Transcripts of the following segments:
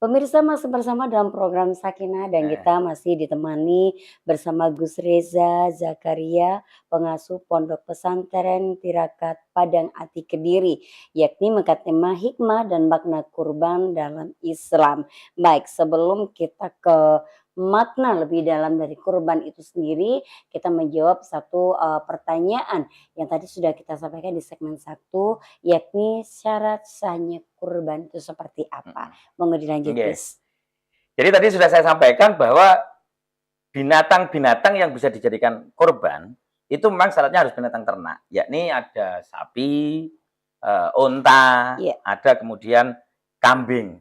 Pemirsa masih bersama dalam program Sakinah dan Heeh. kita masih ditemani bersama Gus Reza Zakaria, pengasuh Pondok Pesantren Tirakat Padang Ati Kediri, yakni mengangkat tema hikmah dan makna kurban dalam Islam. Baik, sebelum kita ke makna lebih dalam dari kurban itu sendiri, kita menjawab satu pertanyaan yang tadi sudah kita sampaikan di segmen satu, yakni syarat sahnya kurban itu seperti apa? Mhm. Monggo dilanjut, Nggih. Gus. Jadi tadi sudah saya sampaikan bahwa binatang-binatang yang bisa dijadikan korban, itu memang syaratnya harus binatang ternak, yakni ada sapi, unta, Iya, ada kemudian kambing.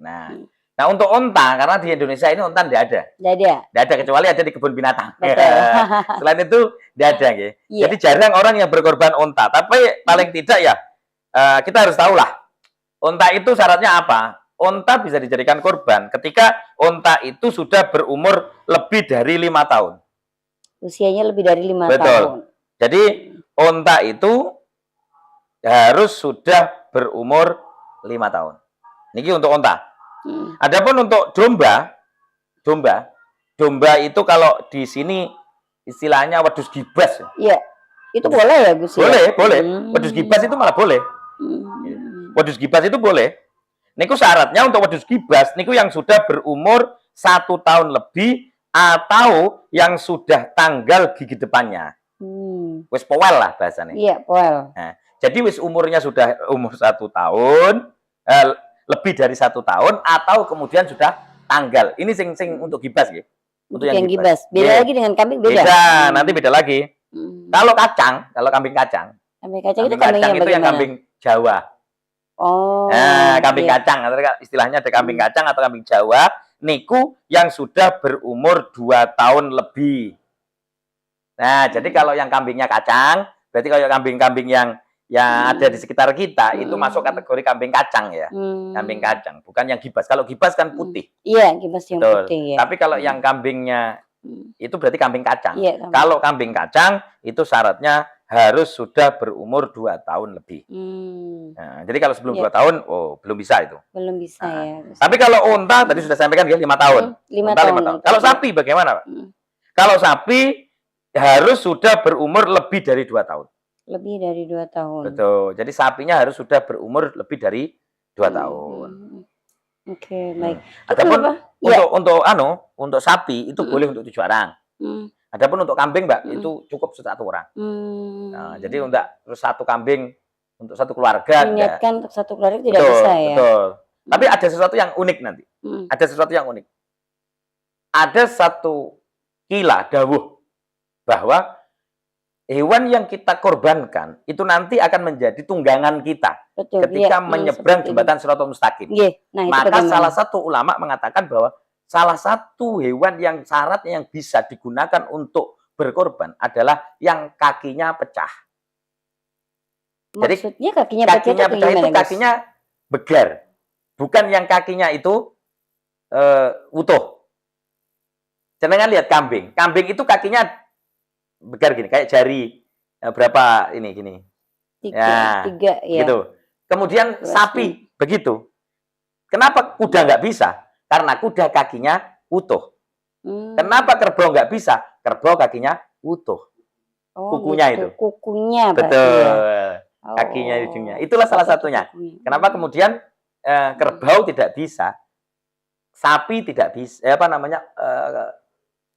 Nah mmm, nah untuk unta, karena di Indonesia ini unta nggak ada. dada? Nggak ada, kecuali ada di kebun binatang. Betul. Selain itu nggak ada, nggih. Iya, Jadi jarang orang yang berkorban unta, tapi mhm, paling tidak ya, kita harus tahulah, unta itu syaratnya apa? Unta bisa dijadikan korban ketika unta itu sudah berumur lebih dari 5 tahun. usianya lebih dari 5 tahun. Betul. Jadi Mmm, unta itu harus sudah berumur 5 tahun. Niki untuk unta. mhm, Adapun untuk domba, domba, domba itu kalau di sini istilahnya wedhus gibas. iya, itu Wedhus, boleh ya, Gus, ya? boleh, boleh. Wedhus gibas Mmm, itu malah boleh. Wedhus gibas itu boleh. Niku syaratnya untuk wedhus gibas, niku yang sudah berumur 1 tahun lebih atau yang sudah tanggal gigi depannya. mmm, Wis powel lah bahasanya. iya, poel, Nah, jadi wis umurnya sudah umur 1 tahun, lebih dari 1 tahun atau kemudian sudah tanggal. Ini sing untuk gibas ya, untuk untuk yang yang gibas. gibas. Beda Nggih, lagi dengan kambing beda? beda, nanti beda lagi. Mmm, Kalau kacang, kalau kambing kacang itu kambing kambing kacang yang itu yang bagaimana? kambing Jawa. Nah, Oh, kambing iya, kacang, istilahnya ada kambing mmm, kacang atau kambing Jawa, niku yang sudah berumur 2 tahun lebih. Nah, jadi mmm, kalau yang kambingnya kacang, berarti kalau kambing-kambing yang ada di mhm, sekitar kita itu masuk mhm, kategori kambing kacang ya. Kambing mmm, kacang, bukan yang gibas. Kalau gibas kan mhm, putih. iya, gibas yang Betul. putih ya, Tapi kalau mhm, yang kambingnya mhm, itu berarti kambing kacang. iya, kambing Kalau kacang, kambing kacang itu syaratnya harus sudah berumur 2 tahun lebih. mmm, Nah, jadi kalau sebelum iya. 2 tahun, oh belum bisa itu. Belum bisa Heeh. ya, Gus, Tapi ya. kalau unta tadi Mhm, sudah saya sampaikan ya 5 tahun. 5 Unta 5 tahun tahun. untuk Kalau iya, sapi bagaimana, Pak? mhm, Kalau sapi harus sudah berumur lebih dari 2 tahun. lebih dari 2 tahun. Betul. Jadi sapinya harus sudah berumur lebih dari 2 Mhm, tahun. mhm, mhm. Oke, baik. Hmm. Itu Adapun kenapa? Iya, untuk sapi itu mhm, boleh untuk 7 orang. mhm, Adapun untuk kambing, Mbak, mhm, itu cukup 1 orang. Nah, jadi mmm, untuk terus 1 kambing untuk 1 keluarga enggak. diniatkan untuk satu keluarga tidak bisa Betul, ya? betul. Tapi Mhm, ada sesuatu yang unik nanti. mhm, Ada sesuatu yang unik. Ada satu dawuh bahwa hewan yang kita korbankan itu nanti akan menjadi tunggangan kita betul, iya, ketika menyeberang seperti itu. jembatan Shirathul Mustaqim. Nggih, nah itu Maka bagaimana? salah satu ulama mengatakan bahwa salah satu hewan yang syaratnya yang bisa digunakan untuk berkorban adalah yang kakinya pecah. Jadi Maksudnya kakinya pecah itu kakinya kayak pecah itu gimana, Gus? kakinya begar, bukan yang kakinya itu utuh. Jangan lihat kambing. Kambing itu kakinya begar gini, kayak jari berapa ini gini. 3 Ya, 3 ya, begitu. Kemudian luasnya? sapi begitu. Kenapa kuda nggak bisa? Karena kuda kakinya utuh. Kenapa Mmm, kerbau nggak bisa? Kerbau kakinya utuh. oh Kukunya gitu, itu. kukunya berarti ya? Betul. Kakinya ujungnya. Oh, Itulah salah seperti itu satunya. kukunya. Kenapa kemudian Mhm. kerbau tidak bisa, sapi tidak bisa, apa namanya,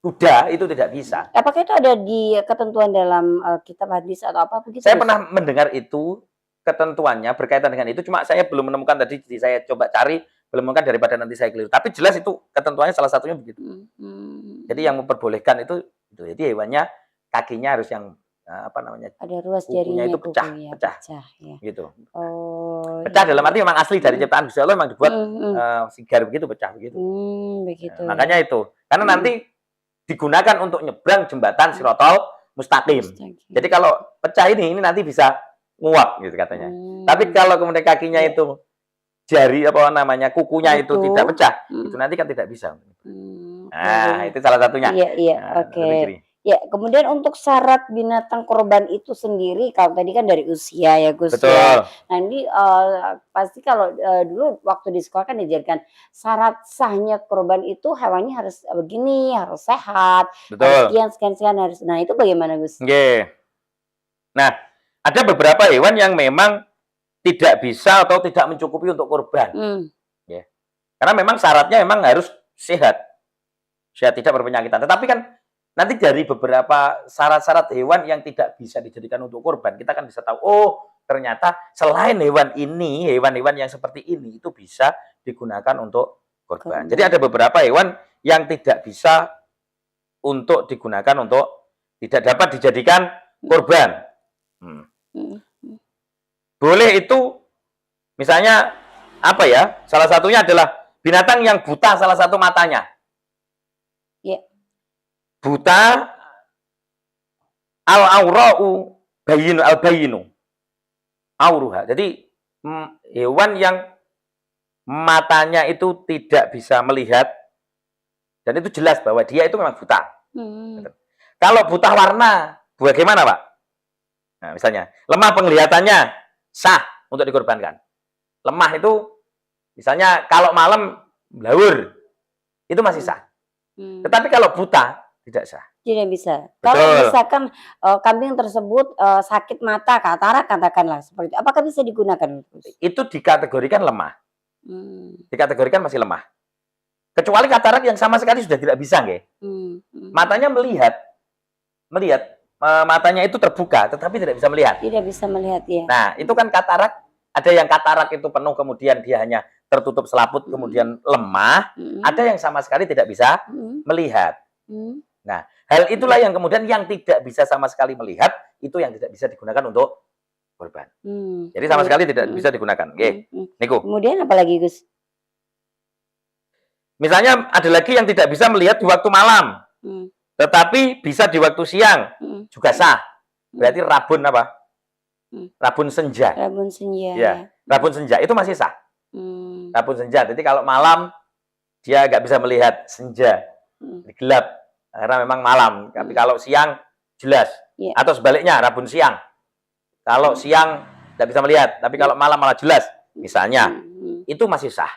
kuda itu tidak bisa. Apakah itu ada di ketentuan dalam, kitab hadis atau apa begitu, Saya Gus? pernah mendengar itu, ketentuannya berkaitan dengan itu, cuma saya belum menemukan tadi, saya coba cari, belum menemukan daripada nanti saya keliru. Tapi jelas itu ketentuannya salah satunya begitu. Jadi Mhm. yang memperbolehkan itu, jadi hewannya kakinya harus yang apa namanya, Ada ruas kukunya jarinya itu pecah, kukunya, pecah, pecah ya. gitu. Oh, Pecah iya dalam iya. arti memang asli dari Mhm. ciptaan Gusti Allah memang dibuat Mhm mhm. sigar begitu, pecah begitu. Begitu ya. Makanya itu, karena Mhm. nanti digunakan untuk nyebrang jembatan Mhm. Shirathul Mustaqim. Mustaqim. Jadi kalau pecah ini nanti bisa nguap gitu katanya. Tapi Mmm, kalau kemudian kakinya iya. itu jari apa namanya kukunya itu Utuh. tidak pecah, itu Mhm. nanti kan tidak bisa. Oke, Nah, itu salah satunya. iya iya, Nah, oke. lebih ciri. Ya, kemudian untuk syarat binatang kurban itu sendiri, kalau tadi kan dari usia ya, Gus, ya. Betul, Nah ini, pasti kalau, dulu waktu di sekolah kan diajarkan syarat sahnya kurban itu hewannya harus, begini, harus sehat, harus betul. sekian sekian sekian, harus nah itu bagaimana, Gus? Nggih. Nah, ada beberapa hewan yang memang tidak bisa atau tidak mencukupi untuk kurban, Mmm, ya. Karena memang syaratnya memang harus sehat, sehat tidak berpenyakitan. Tetapi kan nanti dari beberapa syarat-syarat hewan yang tidak bisa dijadikan untuk kurban, kita kan bisa tahu, oh ternyata selain hewan ini, hewan-hewan yang seperti ini itu bisa digunakan untuk kurban. Jadi kurban. ada beberapa hewan yang tidak bisa untuk digunakan untuk tidak dapat dijadikan Mhm kurban. Hmm. mhm mhm. Boleh itu misalnya apa ya? Salah satunya adalah binatang yang buta salah satu matanya. Iya, Buta al-aura'u bayinu al-bayinu auruha. Jadi hewan yang matanya itu tidak bisa melihat dan itu jelas bahwa dia itu memang buta. mhm, Kalau buta warna, bagaimana, Pak? Nah, misalnya lemah penglihatannya sah untuk dikorbankan. Lemah itu misalnya kalau malam blawur itu masih mhm, sah. mmm. Tetapi kalau buta tidak sah. Tidak bisa. Kalau Betul. misalkan, kambing tersebut, sakit mata, katarak katakanlah seperti itu, apakah bisa digunakan, Gus? Itu dikategorikan lemah. Mmm, Dikategorikan masih lemah. Kecuali katarak yang sama sekali sudah tidak bisa, nggih. mhm. Matanya melihat, melihat matanya itu terbuka tetapi tidak bisa melihat. Tidak bisa melihat ya? Nah, itu kan katarak, ada yang katarak itu penuh kemudian dia hanya tertutup selaput Mhm kemudian lemah, ada mhm yang sama sekali tidak bisa mhm melihat. mhm Nah, hal itulah mhm, yang kemudian yang tidak bisa sama sekali melihat itu yang tidak bisa digunakan untuk korban. Jadi sama sekali tidak mhm bisa digunakan. mhm Nggih, mhm. niku. Kemudian apalagi, Gus? Misalnya ada lagi yang tidak bisa melihat di waktu malam, Mmm, tetapi bisa di waktu siang, mhm juga mhm sah. mhm Berarti rabun apa? mhm. Rabun senja. Rabun senja Ya, ya? rabun senja itu masih sah. Mmm, Rabun senja. Jadi kalau malam dia nggak bisa melihat senja, mhm gelap karena memang malam. Tapi mhm, kalau siang jelas. iya, Atau sebaliknya rabun siang. Kalau mhm, siang nggak bisa melihat, tapi iya, kalau malam malah jelas. mhm Misalnya, mhm, itu masih sah.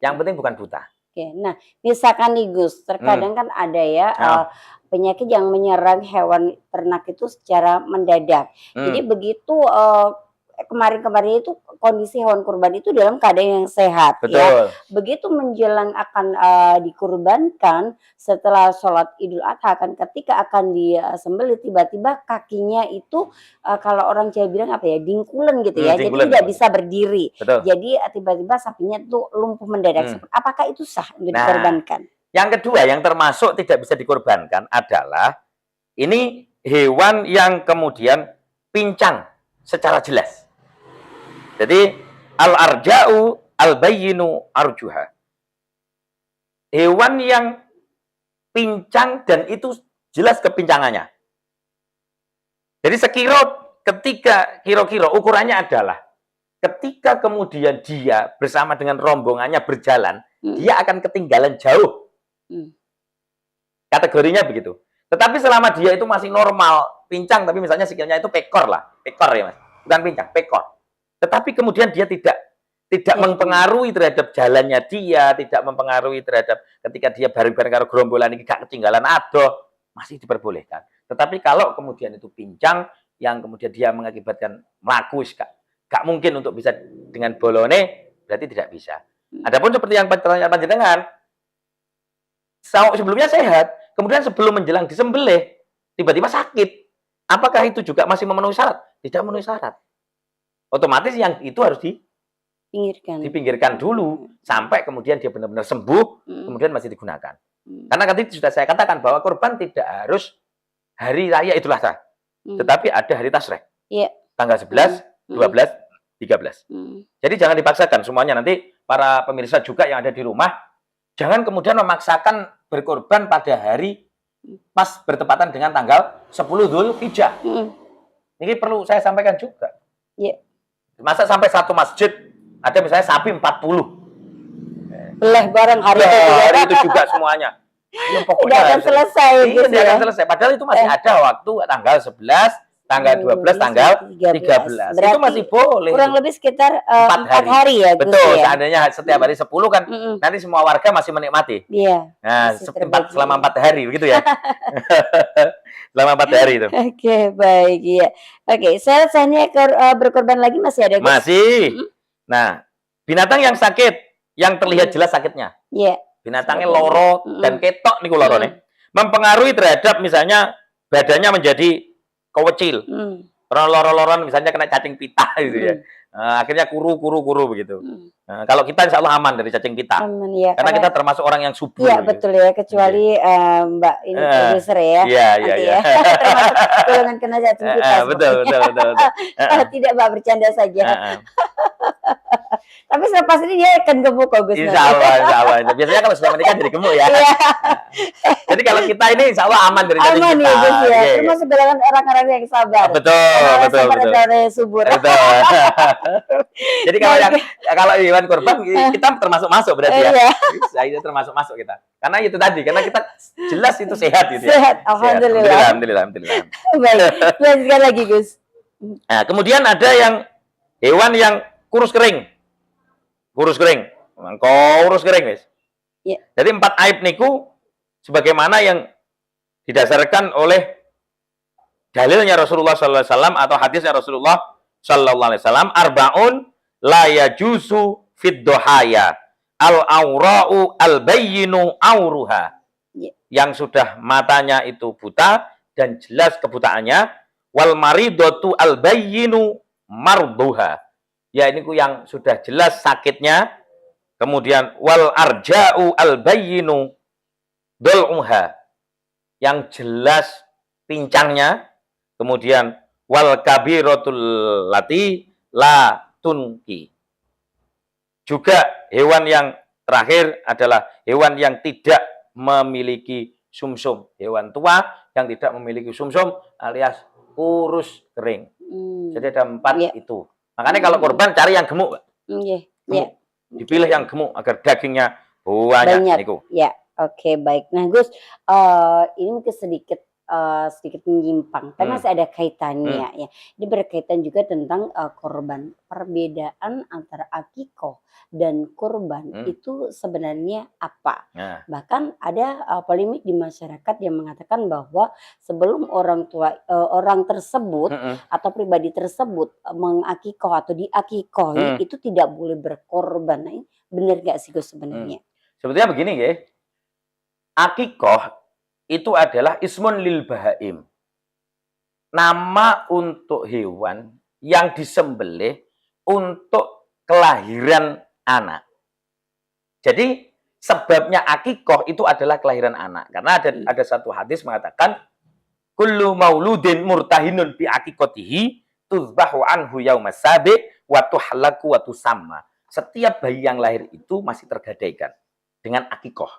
Yang oke. penting bukan buta. Oke, nah misalkan nih Gus, Hmm. terkadang kan ada ya, Nah, penyakit yang menyerang hewan ternak itu secara mendadak. Jadi hmm. begitu, kemarin-kemarin itu kondisi hewan kurban itu dalam keadaan yang sehat ya. Betul. Begitu menjelang akan, dikurbankan setelah sholat Idul Adha kan ketika akan disembelih tiba-tiba kakinya itu, kalau orang Jawa bilang apa ya, dingkulen gitu ya, jadi Jingkulen, tidak jingkulen. bisa berdiri. Betul. Jadi, tiba-tiba sapinya tuh lumpuh mendadak, Hmm. apakah itu sah untuk Nah, dikorbankan? yang kedua yang termasuk tidak bisa dikorbankan adalah ini hewan yang kemudian pincang secara jelas. Jadi al-arja'u al-bayyinu arjuha. Hewan yang pincang dan itu jelas kepincangannya. Jadi ketika kira-kira ukurannya adalah ketika kemudian dia bersama dengan rombongannya berjalan, Mhm, dia akan ketinggalan jauh. mmm, Kategorinya begitu. Tetapi selama dia itu masih normal, pincang tapi misalnya sikilnya itu pekor lah, pekor ya Mas. Bukan pincang, pekor. Tetapi kemudian dia tidak iya, mempengaruhi terhadap jalannya dia, tidak mempengaruhi terhadap ketika dia bareng-bareng karo gerombolan ini gak ketinggalan adoh, masih diperbolehkan. Tetapi kalau kemudian itu pincang yang kemudian dia mengakibatkan mlaku gak mungkin untuk bisa dengan bolone, berarti tidak bisa. mhm, Adapun seperti yang pertanyaan panjenengan, sebelumnya sehat, kemudian sebelum menjelang disembelih tiba-tiba sakit. Apakah itu juga masih memenuhi syarat? Tidak memenuhi syarat. Otomatis yang itu harus pinggirkan. dipinggirkan dulu Mhm sampai kemudian dia benar-benar sembuh, mhm kemudian masih digunakan. mhm Karena tadi sudah saya katakan bahwa kurban tidak harus hari raya Idul Adha, mhm, tetapi ada hari tasrek, iya, tanggal mhm 11, mhm 12, 13. mhm Jadi jangan dipaksakan semuanya, nanti para pemirsa juga yang ada di rumah, jangan kemudian memaksakan berkorban pada hari mhm pas bertepatan dengan tanggal 10 Dzulhijjah. mhm, Ini perlu saya sampaikan juga. iya, Masa sampai satu masjid ada misalnya sapi 40. boleh bareng hari itu Nah, ya. hari itu juga semuanya. Ya, Tidak pokoknya akan selesai iya, Gus tidak ya. akan selesai. Padahal itu masih ada waktu tanggal 11, tanggal 12, 12 tanggal sampai 13. 13. Itu Berarti masih boleh kurang itu. lebih sekitar 4 4 hari. hari ya Gus Betul, ya. seandainya setiap hari 10 kan Mm-mm. nanti semua warga masih menikmati. Iya, Nah, masih terbagi. selama 4 hari begitu ya. Selama 4 hari itu. Oke, baik ya. Oke, selesainya berkorban lagi masih ada Gus? Masih. Mm-mm. Nah, binatang yang sakit, yang terlihat Mm. jelas sakitnya. Iya. Binatangnya Seperti loro Mm-mm. dan ketok niku lorone. Mempengaruhi terhadap misalnya badannya menjadi kecil. Mm. Orang loro-loron misalnya kena cacing pita gitu ya. Mm. Akhirnya kuru begitu. Mm. Nah, kalau kita insya Allah aman dari cacing pita. Aman ya, Karena kita termasuk orang yang subur. iya gitu. betul ya, kecuali Mbak ini produser ya. Iya, iya, Nanti iya. ya. Termasuk golongan kena cacing pita Betul. Tidak Mbak, bercanda saja. Tapi selepas ini dia akan gemuk kok Gus. Insya Allah. Biasanya kalau sudah menikah jadi gemuk ya. Iya. Jadi kalau kita ini insya Allah aman dari cacing Aman pita. ya Gus ya. Iya. Termasuk golongan orang-orang yang sabar. Betul. Sabar dan orang yang subur. Betul. Jadi kalau hewan kurban kita termasuk masuk berarti ya. Iya. Bisa, itu termasuk masuk kita. Karena itu tadi, karena kita jelas itu sehat gitu ya. Sehat, alhamdulillah. Alhamdulillah. Baik, lanjutkan lagi Gus. Nah, kemudian ada yang hewan yang kurus kering. Kurus kering, guys. Iya. Jadi 4 aib niku sebagaimana yang didasarkan oleh dalilnya Rasulullah sallallahu alaihi wasallam atau hadisnya Rasulullah sallallahu alaihi wasallam, arbaun la yajuzu fid dohaya al-aura'u al-bayyinu auruha. Iya. Yang sudah matanya itu buta dan jelas kebutaannya, wal maridatu al-bayyinu marduha. Ya ini yang sudah jelas sakitnya. Kemudian wal arja'u al-bayyinu dol'uha. Yang jelas pincangnya. Kemudian wal kabiratul lati la tunki. Juga hewan yang terakhir adalah hewan yang tidak memiliki sumsum. Hewan tua yang tidak memiliki sumsum alias kurus kering. Jadi ada 4 itu. Makanya kalau korban cari yang gemuk, Pak. Iya. Dipilih yang gemuk agar dagingnya banyak. Niku. Ya, oke, baik. Nah, Gus, ini mungkin sedikit menyimpang, tapi masih ada kaitannya ya. Ini berkaitan juga tentang korban. Perbedaan antara akikoh dan kurban itu sebenarnya apa? Nah. Bahkan ada polemik di masyarakat yang mengatakan bahwa sebelum orang tersebut atau pribadi tersebut mengakikoh atau diakikohi itu tidak boleh berkorban. Nah, ini benar gak sih Gus sebenarnya? Sebetulnya begini ya, akikoh itu adalah ismun lil bahaim. Nama untuk hewan yang disembelih untuk kelahiran anak. Jadi sebabnya akikoh itu adalah kelahiran anak. Karena ada satu hadis mengatakan kullu mauludin murtahinun bi akikotihi tuzbahu anhu yaumas sabi wa tuhlaku wa tusamma. Setiap bayi yang lahir itu masih tergadaikan dengan akikoh.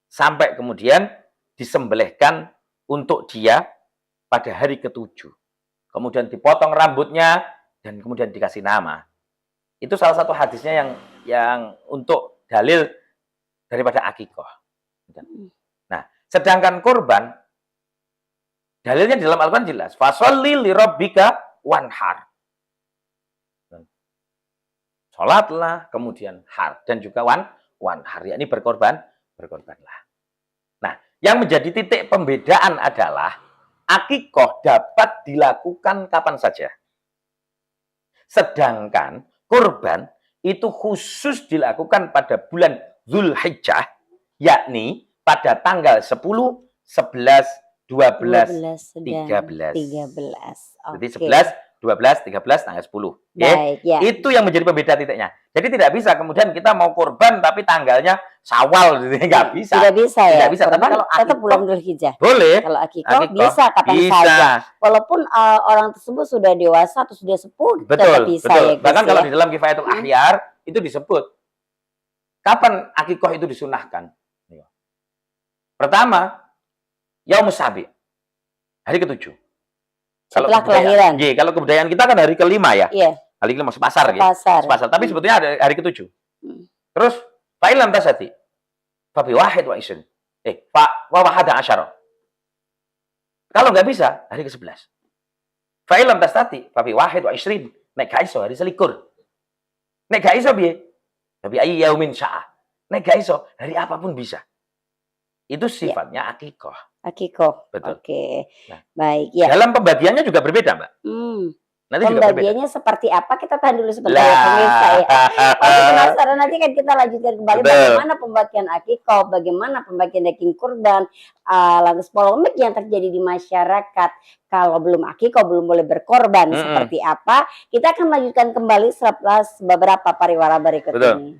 Sampai kemudian disembelihkan untuk dia pada hari ke-7. Kemudian dipotong rambutnya dan kemudian dikasih nama. Itu salah satu hadisnya yang untuk dalil daripada akikoh. Nah, sedangkan kurban dalilnya di dalam Al-Quran jelas. Fasholli li rabbika wanhar. Sholatlah, kemudian har. Dan juga wanhar. Ya, ini berkorbanlah. Nah, yang menjadi titik pembedaan adalah akikoh dapat dilakukan kapan saja. Sedangkan kurban itu khusus dilakukan pada bulan Zulhijjah, yakni pada tanggal 10, 11, 12, 13. Jadi 11, 12, 13, tanggal 10. Baik, ya. Itu yang menjadi pembeda titiknya. Jadi tidak bisa kemudian kita mau kurban tapi tanggalnya Syawal, nggak bisa. Tidak bisa ya. Tidak bisa. Tapi kalau tetap bulan Dzulhijjah. Boleh. Kalau akikoh bisa kapan saja. Walaupun orang tersebut sudah dewasa atau sudah sepuh, tetap bisa. Betul. Ya, bahkan kalau di dalam Kifayatul Ahyar itu disebut kapan akikoh itu disunahkan. Pertama, Yaumus Sabi, hari ke-7. Setelah kelahiran. Iya, kalau kebudayaan kita kan hari ke-5 ya. Iya. Hari ke-5 pasar gitu. Pasar. Tapi sebetulnya ada hari ke-7. Terus fa'ilam tasati. Fabi wahid wa isun. Wawahada asyara. Kalau nggak bisa, hari ke-11. Fa'ilam tastati, fabi wahid wa isrin. Nek gak iso, hari selikur. Nek gak iso piye? Fabi ayyi yaumin sya'a. Nek gak iso, hari apapun bisa. Itu sifatnya akikoh. Akikoh. Betul. Oke. Nah, baik ya. Dalam pembagiannya juga berbeda, Mbak. Nanti juga berbeda. Pembagiannya seperti apa? Kita tahan dulu sebentar ya pemirsa ya. Oke, penasaran, nanti kan kita lanjutkan kembali bagaimana pembagian akikoh, bagaimana pembagian daging kurban, lantas polemik yang terjadi di masyarakat. Kalau belum akikoh belum boleh berkorban seperti apa? Kita akan lanjutkan kembali setelah beberapa pariwara berikut ini.